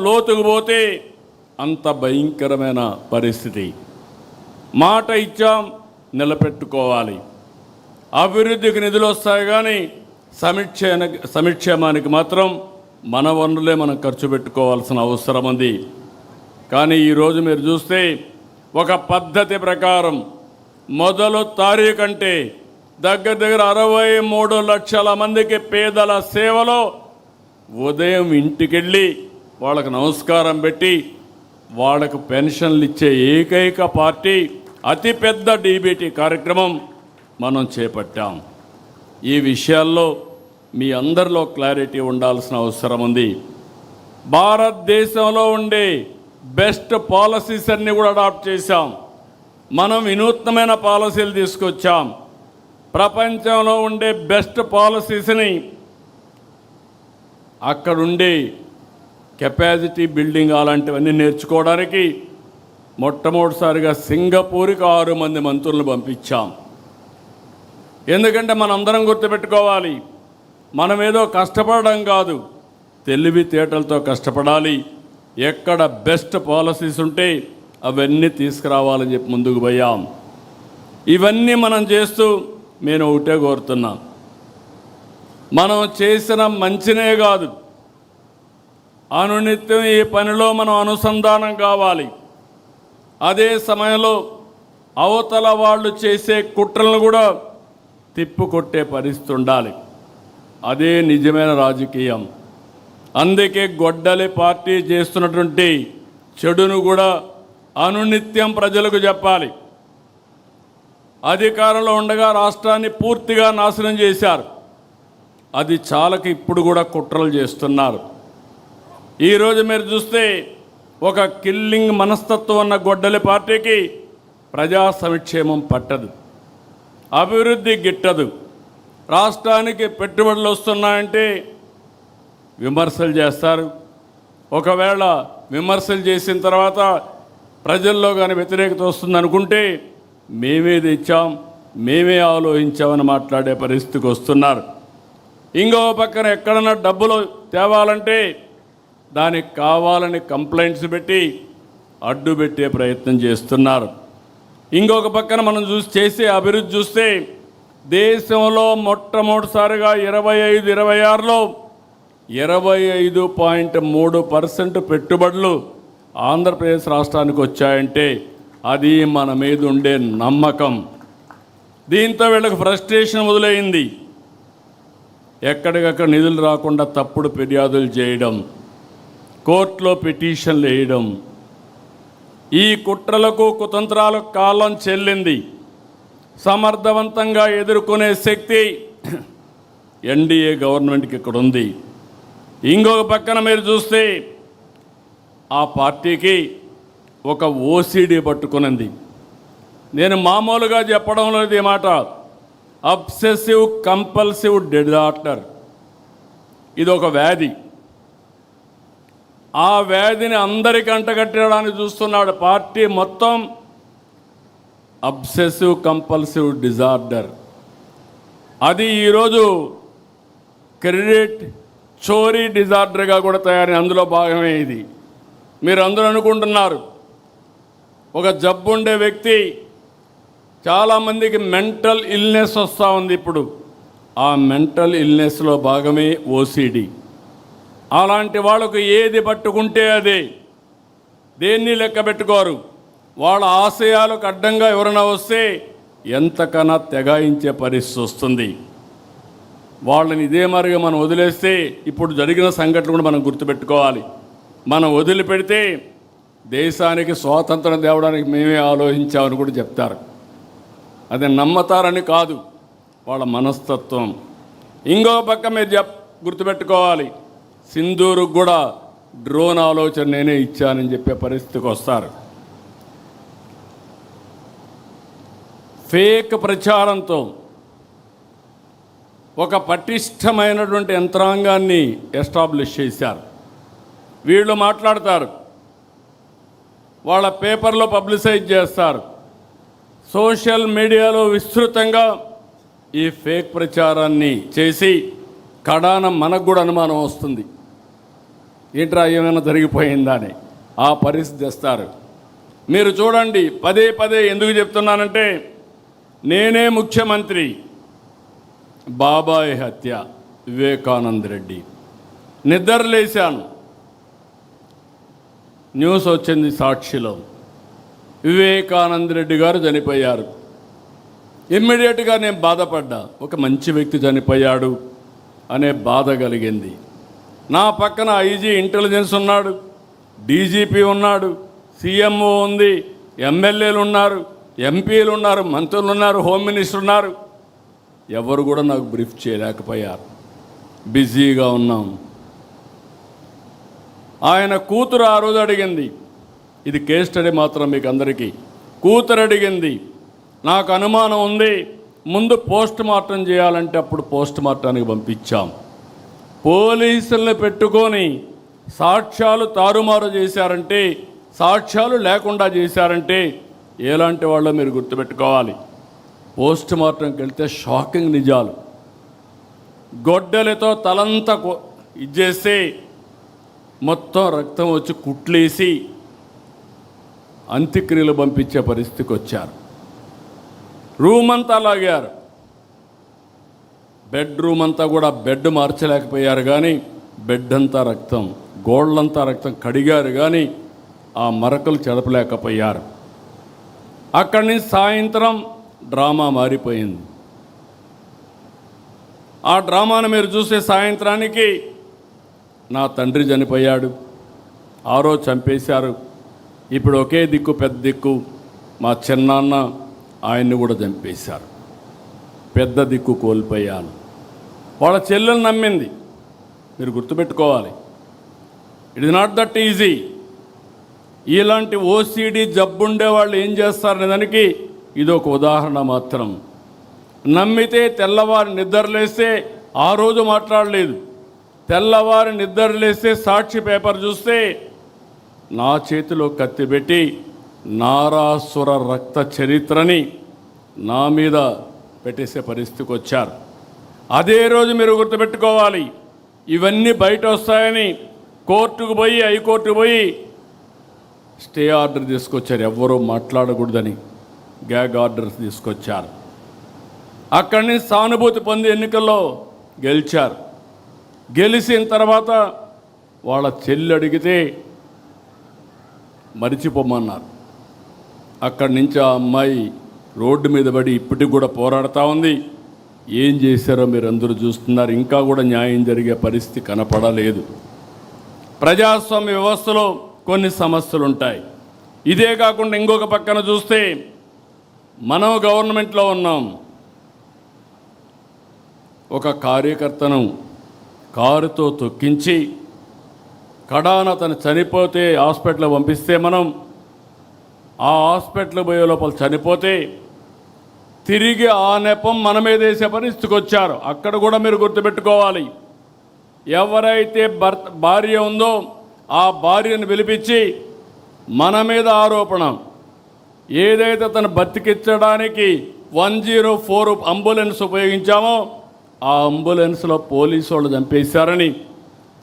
లోతుకు పోతే అంత భయంకరమైన పరిస్థితి. మాట ఇచ్చాం, నిలబెట్టుకోవాలి. అభివృద్ధికి నిధులు వస్తాయి కానీ సంక్షేమానికి మాత్రం మన వనరులే మనం ఖర్చు పెట్టుకోవాల్సిన అవసరం ఉంది. కానీ ఈరోజు మీరు చూస్తే ఒక పద్ధతి ప్రకారం మొదలు తారీఖు అంటే దగ్గర 63 లక్షల మందికి పేదల సేవలో ఉదయం ఇంటికెళ్ళి వాళ్ళకు నమస్కారం పెట్టి వాళ్ళకు పెన్షన్లు ఇచ్చే ఏకైక పార్టీ అతిపెద్ద డీబీటీ కార్యక్రమం మనం చేపట్టాం. ఈ విషయాల్లో మీ అందరిలో క్లారిటీ ఉండాల్సిన అవసరం ఉంది. భారతదేశంలో ఉండే బెస్ట్ పాలసీస్ అన్నీ కూడా అడాప్ట్ చేశాం. మనం వినూత్నమైన పాలసీలు తీసుకొచ్చాం. ప్రపంచంలో ఉండే బెస్ట్ పాలసీస్ని అక్కడుండే కెపాసిటీ బిల్డింగ్ అలాంటివన్నీ నేర్చుకోవడానికి మొట్టమొదటిసారిగా సింగపూర్కి 6 మంది మంత్రులను పంపించాం. ఎందుకంటే మనందరం గుర్తుపెట్టుకోవాలి, మనం ఏదో కష్టపడడం కాదు, తెలివితేటలతో కష్టపడాలి. ఎక్కడ బెస్ట్ పాలసీస్ ఉంటే అవన్నీ తీసుకురావాలని చెప్పి ముందుకు పోయాం. ఇవన్నీ మనం చేస్తూ నేను ఒకటే కోరుతున్నా, మనం చేసిన మంచినే కాదు, అనునిత్యం ఈ పనిలో మనం అనుసంధానం కావాలి. అదే సమయంలో అవతల వాళ్ళు చేసే కుట్రలను కూడా తిప్పుకొట్టే పరిస్థితి ఉండాలి. అదే నిజమైన రాజకీయం. అందుకే గొడ్డలి పార్టీ చేస్తున్నటువంటి చెడును కూడా అనునిత్యం ప్రజలకు చెప్పాలి. అధికారంలో ఉండగా రాష్ట్రాన్ని పూర్తిగా నాశనం చేశారు. అది చాలక ఇప్పుడు కూడా కుట్రలు చేస్తున్నారు. ఈరోజు మీరు చూస్తే ఒక కిల్లింగ్ మనస్తత్వం ఉన్న గొడ్డలి పార్టీకి ప్రజా సంక్షేమం పట్టదు, అభివృద్ధి గిట్టదు. రాష్ట్రానికి పెట్టుబడులు వస్తున్నాయంటే విమర్శలు చేస్తారు. ఒకవేళ విమర్శలు చేసిన తర్వాత ప్రజల్లో కానీ వ్యతిరేకత వస్తుంది అనుకుంటే మేమే తెచ్చాం, మేమే ఆలోచించామని మాట్లాడే పరిస్థితికి వస్తున్నారు. ఇంకో పక్కన ఎక్కడన్నా డబ్బులు తేవాలంటే దానికి కావాలని కంప్లైంట్స్ పెట్టి అడ్డు పెట్టే ప్రయత్నం చేస్తున్నారు. ఇంకొక పక్కన మనం చేసే అభివృద్ధి చూస్తే దేశంలో మొట్టమొదటిసారిగా 25-26లో 25.3% పెట్టుబడులు ఆంధ్రప్రదేశ్ రాష్ట్రానికి వచ్చాయంటే అది మన మీద ఉండే నమ్మకం. దీంతో వీళ్ళకి ఫ్రస్ట్రేషన్ మొదలైంది. ఎక్కడికక్కడ నిధులు రాకుండా తప్పుడు ఫిర్యాదులు చేయడం, కోర్టులో పిటిషన్లు వేయడం, ఈ కుట్రలకు కుతంత్రాలకు కాలం చెల్లింది. సమర్థవంతంగా ఎదుర్కొనే శక్తి ఎన్డీఏ గవర్నమెంట్కి ఇక్కడ ఉంది. ఇంకొక పక్కన మీరు చూస్తే ఆ పార్టీకి ఒక ఓసీడీ పట్టుకునింది. నేను మామూలుగా చెప్పడం లేదు ఈ మాట, అబ్సెసివ్ కంపల్సివ్ డిజార్డర్. ఇది ఒక వ్యాధి. ఆ వ్యాధిని అందరికీ అంటగట్టడానికి చూస్తున్నాడు పార్టీ మొత్తం. అబ్సెసివ్ కంపల్సివ్ డిజార్డర్ అది ఈరోజు క్రెడిట్ చోరీ డిజార్డర్గా కూడా తయారైన అందులో భాగమే ఇది. మీరు అందరూ అనుకుంటున్నారు ఒక జబ్బు ఉండే వ్యక్తి, చాలామందికి మెంటల్ ఇల్నెస్ వస్తూ ఉంది. ఇప్పుడు ఆ మెంటల్ ఇల్నెస్లో భాగమే ఓసీడీ. అలాంటి వాళ్ళకు ఏది పట్టుకుంటే అదే, దేన్ని లెక్క పెట్టుకోరు. వాళ్ళ ఆశయాలకు అడ్డంగా ఎవరైనా వస్తే ఎంతకన్నా తెగాయించే పరిస్థితి వస్తుంది. వాళ్ళని ఇదే మరిగా మనం వదిలేస్తే ఇప్పుడు జరిగిన సంఘటనలు కూడా మనం గుర్తుపెట్టుకోవాలి. మనం వదిలిపెడితే దేశానికి స్వాతంత్రం తేవడానికి మేమే ఆలోచించామని కూడా చెప్తారు. అది నమ్మతారని కాదు, వాళ్ళ మనస్తత్వం. ఇంకో పక్క మీరు గుర్తుపెట్టుకోవాలి, సింధూరుకు కూడా డ్రోన్ ఆలోచన నేనే ఇచ్చానని చెప్పే పరిస్థితికి వస్తారు. ఫేక్ ప్రచారంతో ఒక పటిష్టమైనటువంటి యంత్రాంగాన్ని ఎస్టాబ్లిష్ చేశారు. వీళ్ళు మాట్లాడతారు, వాళ్ళ పేపర్లో పబ్లిసైజ్ చేస్తారు, సోషల్ మీడియాలో విస్తృతంగా ఈ ఫేక్ ప్రచారాన్ని చేసి కడాన మనకు కూడా అనుమానం వస్తుంది. ఏంట్రా ఏమైనా జరిగిపోయిందా అని ఆ పరిస్థితి తెస్తారు. మీరు చూడండి, పదే పదే ఎందుకు చెప్తున్నానంటే, నేనే ముఖ్యమంత్రి, బాబాయ్ హత్య, వివేకానంద రెడ్డి. నిద్రలేశాను, న్యూస్ వచ్చింది సాక్షిలో, వివేకానంద రెడ్డి గారు చనిపోయారు. ఇమ్మీడియట్గా నేను బాధపడ్డా, ఒక మంచి వ్యక్తి చనిపోయాడు అనే బాధ కలిగింది. నా పక్కన ఐజీ ఇంటెలిజెన్స్ ఉన్నాడు, డీజీపీ ఉన్నాడు, సీఎంఓ ఉంది, ఎమ్మెల్యేలు ఉన్నారు, ఎంపీలు ఉన్నారు, మంత్రులు ఉన్నారు, హోమ్ మినిస్టర్ ఉన్నారు. ఎవరు కూడా నాకు బ్రీఫ్ చేయలేకపోయారు, బిజీగా ఉన్నాం. ఆయన కూతురు ఆ రోజు అడిగింది, ఇది కేస్ స్టడీ మాత్రం మీకు అందరికీ, కూతురు అడిగింది, నాకు అనుమానం ఉంది, ముందు పోస్ట్ మార్టం చేయాలంటే అప్పుడు పోస్ట్ మార్టానికి పంపించాం. పోలీసుల్ని పెట్టుకొని సాక్ష్యాలు తారుమారు చేశారంటే, సాక్ష్యాలు లేకుండా చేశారంటే ఎలాంటి వాళ్ళో మీరు గుర్తుపెట్టుకోవాలి. పోస్ట్ మార్టంకి వెళ్తే షాకింగ్ నిజాలు. గొడ్డలతో తలంతా ఇచ్చేస్తే మొత్తం రక్తం వచ్చి కుట్లేసి అంత్యక్రియలు పంపించే పరిస్థితికి వచ్చారు. రూమ్ అంతా లాగారు, బెడ్రూమ్ అంతా కూడా బెడ్ మార్చలేకపోయారు, కానీ బెడ్ అంతా రక్తం, గోళ్ళంతా రక్తం కడిగారు, కానీ ఆ మరకలు చెడపలేకపోయారు. అక్కడి నుంచి సాయంత్రం డ్రామా మారిపోయింది. ఆ డ్రామాను మీరు చూసే సాయంత్రానికి నా తండ్రి చనిపోయాడు, ఆ రోజు చంపేశారు, ఇప్పుడు ఒకే దిక్కు పెద్ద దిక్కు మా చిన్నాన్న, ఆయన్ని కూడా చంపేశారు, పెద్ద దిక్కు కోల్పోయాను. వాళ్ళ చెల్లెలు నమ్మింది. మీరు గుర్తుపెట్టుకోవాలి, it is not that easy. ఇలాంటి ఓసిడి జబ్బుండే వాళ్ళు ఏం చేస్తారనే దానికి ఇది ఒక ఉదాహరణ మాత్రం. నమ్మితే తెల్లవారి నిద్రలేస్తే ఆ రోజు మాట్లాడలేదు, తెల్లవారి నిద్రలేస్తే సాక్షి పేపర్ చూస్తే నా చేతిలో కత్తి పెట్టి నారాసుర రక్త చరిత్రని నా మీద పెట్టేసే పరిస్థితికి వచ్చారు. అదే రోజు మీరు గుర్తుపెట్టుకోవాలి, ఇవన్నీ బయట వస్తాయని కోర్టుకు పోయి, హైకోర్టుకు పోయి స్టే ఆర్డర్ తీసుకొచ్చారు, ఎవ్వరూ మాట్లాడకూడదని గ్యాగ్ ఆర్డర్స్ తీసుకొచ్చారు. అక్కడి నుంచి సానుభూతి పొంది ఎన్నికల్లో గెలిచారు. గెలిచిన తర్వాత వాళ్ళ చెల్లి అడిగితే మరిచిపోమన్నారు. అక్కడి నుంచి ఆ అమ్మాయి రోడ్డు మీద పడి ఇప్పటికి కూడా పోరాడుతూ ఉంది. ఏం చేశారో మీరు అందరూ చూస్తున్నారు, ఇంకా కూడా న్యాయం జరిగే పరిస్థితి కనపడలేదు. ప్రజాస్వామ్య వ్యవస్థలో కొన్ని సమస్యలు ఉంటాయి. ఇదే కాకుండా ఇంకొక పక్కన చూస్తే మనం గవర్నమెంట్లో ఉన్నాం, ఒక కార్యకర్తను కారుతో తొక్కించి కడాన తను చనిపోతే హాస్పిటల్ పంపిస్తే, మనం ఆ హాస్పిటల్ పోయే లోపల చనిపోతే తిరిగి ఆ నెపం మన మీద వేసే పరిస్థితికి వచ్చారు. అక్కడ కూడా మీరు గుర్తుపెట్టుకోవాలి, ఎవరైతే భార్య ఉందో ఆ భార్యను పిలిపించి మన మీద ఆరోపణ, ఏదైతే తను బతికించడానికి 104 అంబులెన్స్ ఉపయోగించామో ఆ అంబులెన్స్లో పోలీసు వాళ్ళు చంపేశారని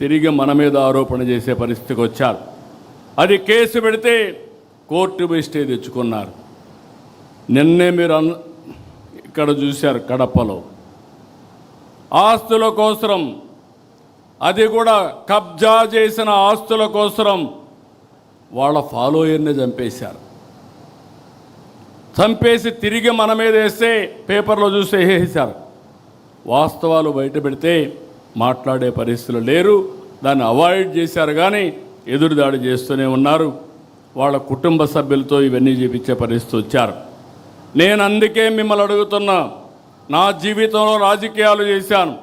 తిరిగి మన మీద ఆరోపణ చేసే పరిస్థితికి వచ్చారు. అది కేసు పెడితే కోర్టు పోయి స్టే తెచ్చుకున్నారు. నిన్నే మీరు ఇక్కడ చూశారు, కడపలో ఆస్తుల కోసం, అది కూడా కబ్జా చేసిన ఆస్తుల కోసం వాళ్ళ ఫాలోయర్ని చంపేశారు. చంపేసి తిరిగి మన మీద వేస్తే పేపర్లో చూస్తే వేసేశారు. వాస్తవాలు బయట పెడితే మాట్లాడే పరిస్థితులు లేరు, దాన్ని అవాయిడ్ చేశారు, కానీ ఎదురుదాడి చేస్తూనే ఉన్నారు. వాళ్ళ కుటుంబ సభ్యులతో ఇవన్నీ చేపించే పరిస్థితి వచ్చారు. నేను అందుకే మిమ్మల్ని అడుగుతున్నా, నా జీవితంలో రాజకీయాలు చేశాను,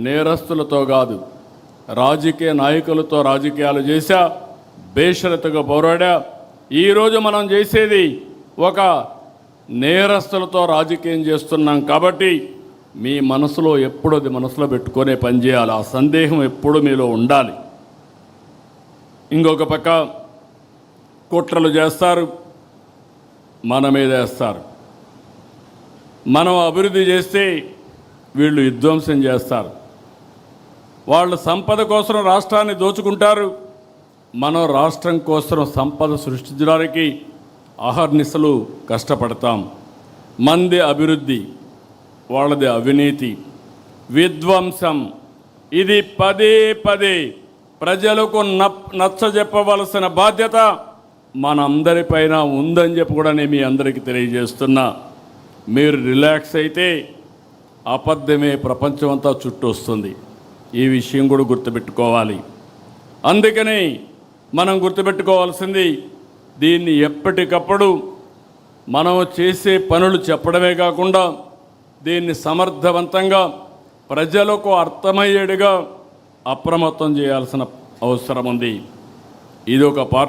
నేరస్తులతో కాదు, రాజకీయ నాయకులతో రాజకీయాలు చేశా, బేషరతుగా పోరాడా. ఈరోజు మనం చేసేది ఒక నేరస్తులతో రాజకీయం చేస్తున్నాం కాబట్టి మీ మనసులో ఎప్పుడూ అది మనసులో పెట్టుకునే పనిచేయాలి. ఆ సందేహం ఎప్పుడూ మీలో ఉండాలి. ఇంకొక పక్క కుట్రలు చేస్తారు, మన మీద వేస్తారు. మనం అభివృద్ధి చేస్తే వీళ్ళు విధ్వంసం చేస్తారు. వాళ్ళు సంపద కోసం రాష్ట్రాన్ని దోచుకుంటారు. మనం రాష్ట్రం కోసం సంపద సృష్టించడానికి అహర్నిశలు కష్టపడతాం. మంది అభివృద్ధి, వాళ్ళది అవినీతి, విధ్వంసం. ఇది పదే పదే ప్రజలకు నచ్చజెప్పవలసిన బాధ్యత మనందరిపైన ఉందని చెప్పి కూడా నేను మీ అందరికీ తెలియజేస్తున్నా. మీరు రిలాక్స్ అయితే అబద్ధమే ప్రపంచం అంతా చుట్టూ వస్తుంది. ఈ విషయం కూడా గుర్తుపెట్టుకోవాలి. అందుకని మనం గుర్తుపెట్టుకోవాల్సింది, దీన్ని ఎప్పటికప్పుడు మనం చేసే పనులు చెప్పడమే కాకుండా దీన్ని సమర్థవంతంగా ప్రజలకు అర్థమయ్యేట్టుగా అప్రమత్తం చేయాల్సిన అవసరం ఉంది. ఇది ఒక